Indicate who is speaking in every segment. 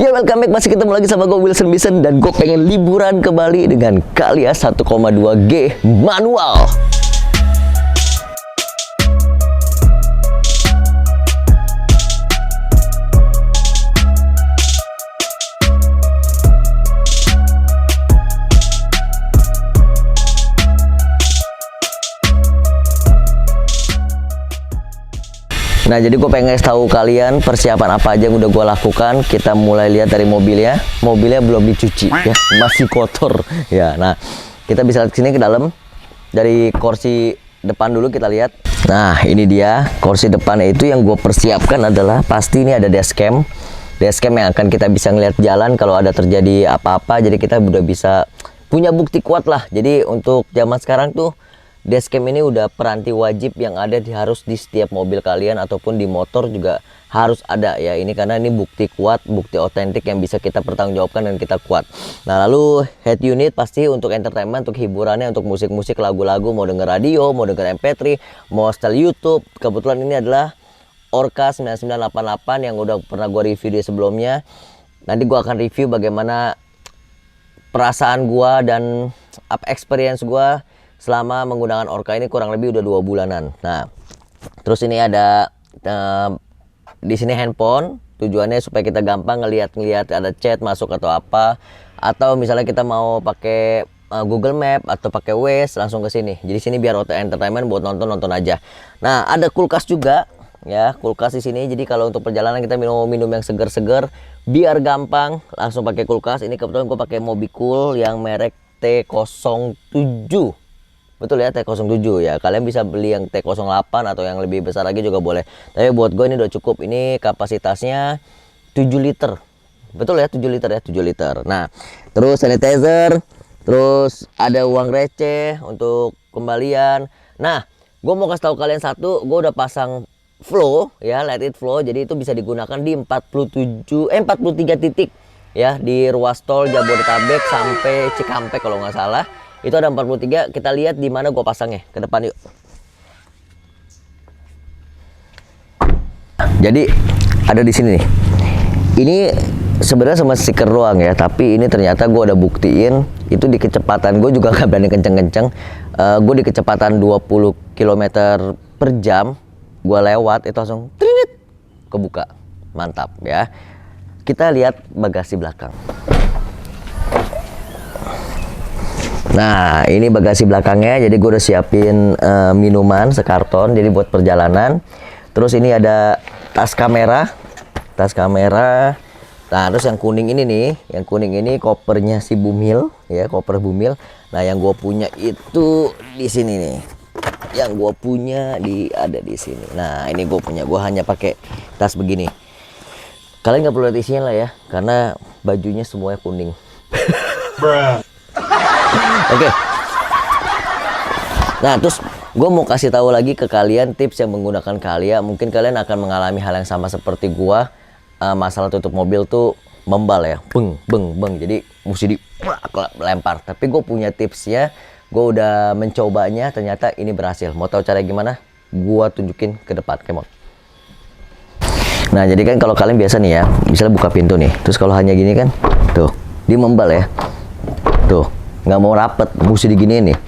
Speaker 1: Ya, welcome back, masih ketemu lagi sama gue Wilson Bison. Dan gue pengen liburan ke Bali dengan Calya 1,2G manual. Nah, jadi gue pengen tahu kalian persiapan apa aja yang udah gue lakukan. Kita mulai lihat dari mobilnya. Mobilnya belum dicuci ya, masih kotor ya. Nah, kita bisa lihat sini ke dalam. Dari kursi depan dulu kita lihat. Nah, ini dia kursi depan. Itu yang gue persiapkan adalah pasti ini ada dashcam. Dashcam yang akan kita bisa ngeliat jalan kalau ada terjadi apa-apa. Jadi kita udah bisa punya bukti kuat lah. Jadi untuk zaman sekarang tuh dashcam ini udah peranti wajib yang ada harus di setiap mobil kalian ataupun di motor juga harus ada ya. Ini karena ini bukti kuat, bukti otentik yang bisa kita pertanggungjawabkan dan kita kuat. Nah, lalu head unit pasti untuk entertainment, untuk hiburannya, untuk musik-musik, lagu-lagu, mau denger radio, mau denger MP3, mau setel YouTube. Kebetulan ini adalah Orca 9988 yang udah pernah gue review di sebelumnya. Nanti gue akan review bagaimana perasaan gue dan experience gue selama menggunakan Orca ini, kurang lebih udah 2 bulanan. Nah, terus ini ada di sini handphone. Tujuannya supaya kita gampang ngelihat ada chat masuk atau apa. Atau misalnya kita mau pakai Google Map atau pakai Waze, langsung ke sini. Jadi sini biar auto entertainment, buat nonton aja. Nah, ada kulkas juga ya, kulkas di sini. Jadi kalau untuk perjalanan kita minum yang seger-seger, biar gampang langsung pakai kulkas. Ini kebetulan gue pakai Mobicool yang merek T07. Betul ya, T07 ya. Kalian bisa beli yang T08 atau yang lebih besar lagi juga boleh. Tapi buat gue ini udah cukup. Ini kapasitasnya 7 liter. Betul ya, 7 liter ya, 7 liter. Nah, terus sanitizer, terus ada uang receh untuk kembalian. Nah, gue mau kasih tahu kalian satu, gue udah pasang flow ya, let it flow. Jadi itu bisa digunakan di 43 titik ya, di ruas tol Jabodetabek sampai Cikampek kalau nggak salah. Itu ada 43. Kita lihat di mana gue pasangnya ke depan yuk. Jadi ada di sini nih. Ini sebenarnya sama stiker doang ya, tapi ini ternyata gue udah buktiin itu di kecepatan gue juga gak berani kenceng-kenceng. Gue di kecepatan 20 km per jam gue lewat itu langsung trinit kebuka. Mantap ya. Kita lihat bagasi belakang. Nah, ini bagasi belakangnya. Jadi gue udah siapin minuman sekarton jadi buat perjalanan. Terus ini ada tas kamera. Nah, terus yang kuning ini nih, yang kuning ini kopernya si Bumil ya, koper Bumil. Nah, yang gue punya itu di sini nih. Yang gue punya ada di sini. Nah, ini gue punya. Gue hanya pakai tas begini. Kalian nggak perlu lihat isinya lah ya, karena bajunya semuanya kuning. Oke. Nah, terus gue mau kasih tahu lagi ke kalian tips yang menggunakan Calya. Mungkin kalian akan mengalami hal yang sama seperti gue. Masalah tutup mobil tuh membal ya, beng. Jadi mesti dilempar. Tapi gue punya tipsnya. Gue udah mencobanya, ternyata ini berhasil. Mau tahu cara gimana? Gue tunjukin ke depan, come on. Nah, jadi kan kalau kalian biasa nih ya, misalnya buka pintu nih, terus kalau hanya gini kan, tuh, dia membal ya, tuh. Nggak mau rapet, mesti diginiin nih.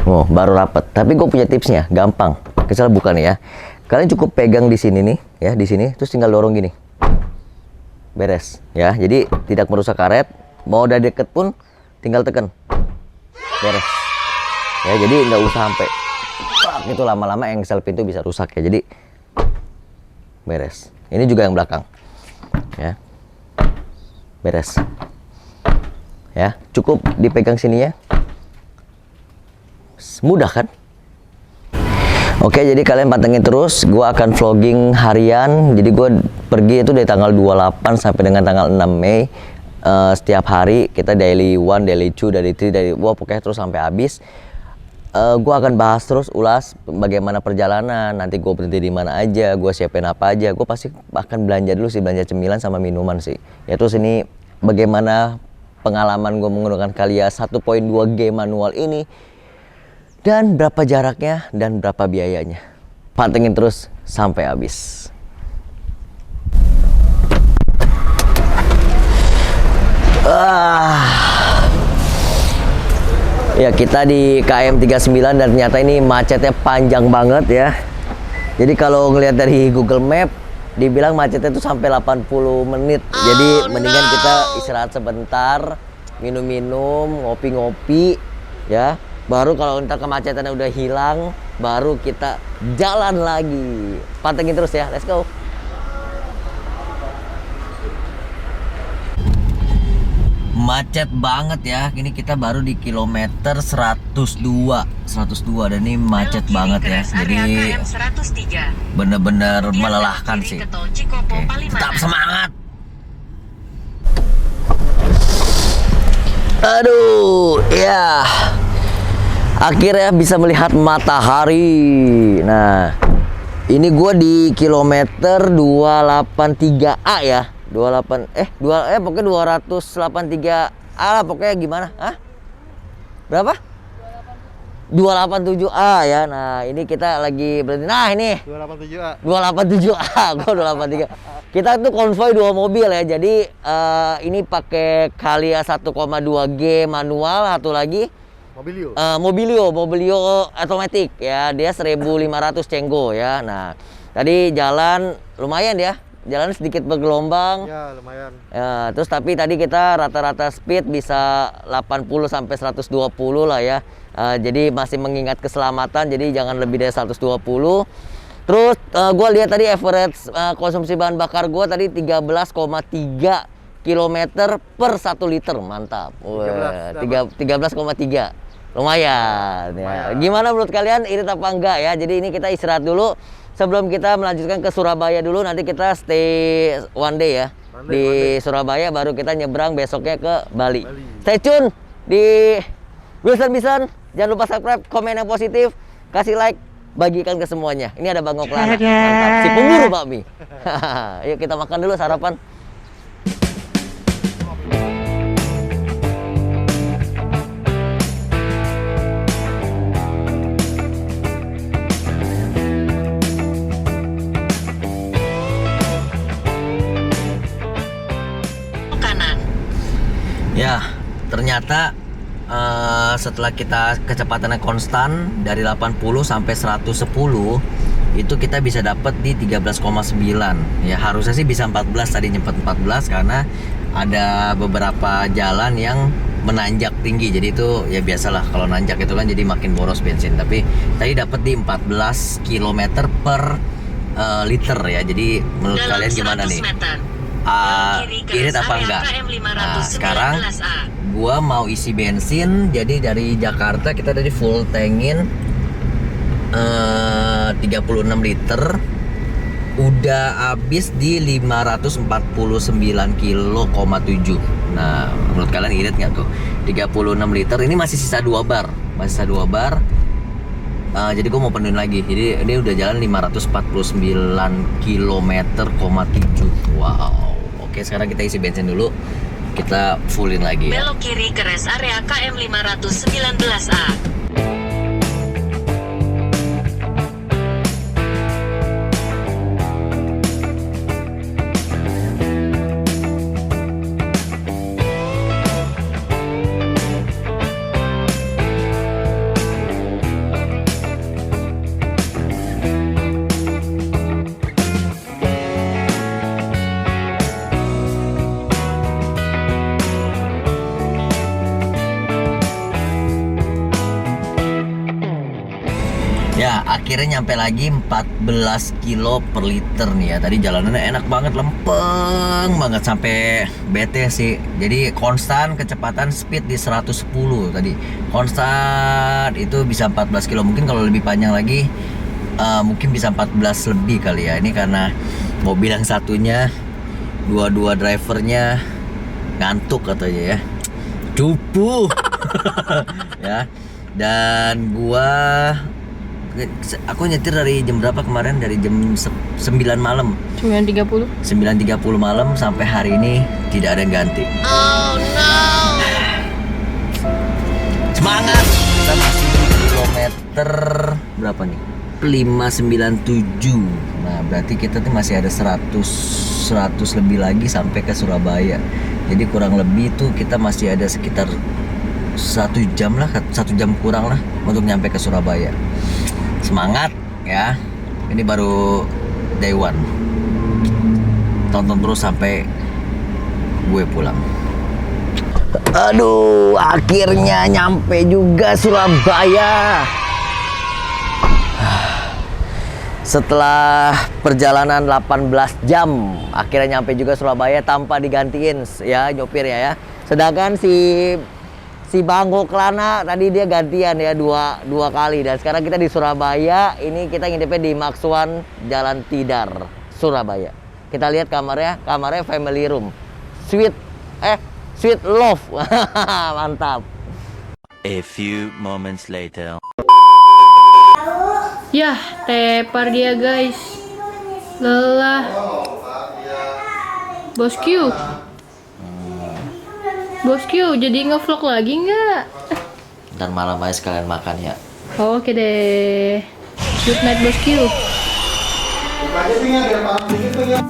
Speaker 1: Oh, baru rapet. Tapi gue punya tipsnya, gampang. Misalnya buka nih ya. Kalian cukup pegang di sini nih, ya, di sini, terus tinggal dorong gini. Beres, ya. Jadi tidak merusak karet. Mau udah deket pun, tinggal tekan. Beres. Ya, jadi nggak usah sampai itu lama-lama engsel pintu bisa rusak ya. Jadi beres. Ini juga yang belakang, ya. Beres. Ya, cukup dipegang sininya. Mudah kan? Oke, jadi kalian pantengin terus. Gue akan vlogging harian. Jadi gue pergi itu dari tanggal 28 sampai dengan tanggal 6 Mei. Setiap hari kita daily 1, daily 2, daily 3, daily pokoknya terus sampai habis. Gue akan bahas terus, ulas bagaimana perjalanan. Nanti gue berhenti di mana aja, gue siapin apa aja. Gue pasti akan belanja dulu sih, belanja cemilan sama minuman sih. Ya, terus ini bagaimana pengalaman gue menggunakan Calya 1.2G manual ini, dan berapa jaraknya dan berapa biayanya. Pantengin terus sampai habis. Ya, kita di KM 39 dan ternyata ini macetnya panjang banget ya. Jadi kalau ngelihat dari Google Map dibilang macetnya itu sampai 80 menit. Jadi mendingan kita istirahat sebentar, minum-minum, ngopi-ngopi ya. Baru kalau ntar kemacetannya udah hilang, baru kita jalan lagi. Pantengin terus ya. Let's go. Macet banget ya. Ini kita baru di kilometer 102 dan ini macet banget ya. Jadi bener-bener melelahkan sih. Oke, tetap semangat. Aduh, ya. Akhirnya bisa melihat matahari. Nah, ini gue di kilometer 283A ya. 2 pokoknya 283A lah, pokoknya gimana? Hah? Berapa? 287A ya. Nah, ini kita lagi berhenti. Nah, ini 287A. 287A, gua 283. Kita tuh konvoy 2 mobil ya. Jadi ini pakai Calya 1,2G manual, satu lagi Mobilio automatic ya. Dia 1500 cenggo ya. Nah, tadi jalan lumayan ya. Jalan sedikit bergelombang. Ya, lumayan. Ya, terus tapi tadi kita rata-rata speed bisa 80 sampai 120 lah ya. Jadi masih mengingat keselamatan, jadi jangan lebih dari 120. Terus gue lihat tadi average konsumsi bahan bakar gue tadi 13,3 km per 1 liter. Mantap. 13,3. Lumayan ya. Gimana menurut kalian, irit apa enggak ya? Jadi ini kita istirahat dulu sebelum kita melanjutkan ke Surabaya dulu. Nanti kita stay one day ya di Surabaya, baru kita nyebrang besoknya ke Bali. Stay tune di Wilson Bison. Jangan lupa subscribe, komen yang positif, kasih like, bagikan ke semuanya. Ini ada Bang Oklana, mantap, si pemburu bakmi. Yuk kita makan dulu, sarapan. Ya, ternyata setelah kita kecepatannya konstan dari 80 sampai 110, itu kita bisa dapat di 13,9. Ya, harusnya sih bisa 14, tadi nyempet 14 karena ada beberapa jalan yang menanjak tinggi. Jadi itu ya biasalah, kalau nanjak itu kan jadi makin boros bensin. Tapi tadi dapat di 14 km per liter ya. Jadi menurut kalian gimana nih? Irit apa enggak? Nah, sekarang gua mau isi bensin. Jadi dari Jakarta kita tadi full tankin 36 liter. Udah habis di 549,7 km. Nah, menurut kalian irit nggak tuh? 36 liter. Ini masih sisa 2 bar. Jadi gue mau penuhin lagi. Jadi ini udah jalan 549 km,7. Wow. Oke, sekarang kita isi bensin dulu. Kita fullin lagi ya.
Speaker 2: Belok kiri ke rest area KM 519A.
Speaker 1: Ya, akhirnya nyampe lagi 14 kilo per liter nih ya. Tadi jalanannya enak banget, lempeng banget sampai bete sih. Jadi konstan kecepatan speed di 110 tadi. Konstan itu bisa 14 kilo. Mungkin kalau lebih panjang lagi mungkin bisa 14 lebih kali ya. Ini karena mobil yang satunya dua drivernya ngantuk katanya ya. Cupu. Ya. Dan aku nyetir dari jam berapa kemarin? Dari jam 9 malam. 9.30 malam sampai hari ini tidak ada yang ganti. Oh no. Semangat. Kita masih di kilometer berapa nih? 597. Nah, berarti kita tuh masih ada 100 lebih lagi sampai ke Surabaya. Jadi kurang lebih tuh kita masih ada sekitar 1 jam lah, 1 jam kurang lah untuk nyampe ke Surabaya. Semangat ya, ini baru day one. Tonton terus sampai gue pulang. Aduh, akhirnya nyampe juga Surabaya. Setelah perjalanan 18 jam, akhirnya nyampe juga Surabaya tanpa digantiin ya nyopir ya. Sedangkan si Bangko Kelana tadi dia gantian ya dua kali, dan sekarang kita di Surabaya. Ini kita ngintipnya di Maxwan Jalan Tidar, Surabaya. Kita lihat kamarnya family room, sweet love. Mantap.
Speaker 3: A few moments later.
Speaker 4: Yah, tepar dia guys. Lelah. Bosku. Bosku, jadi ngevlog lagi nggak?
Speaker 1: Ntar malam aja sekalian makan ya.
Speaker 4: Oke deh. Good night bosku.
Speaker 5: Buka aja tinggal biar paham dikit tuh ya.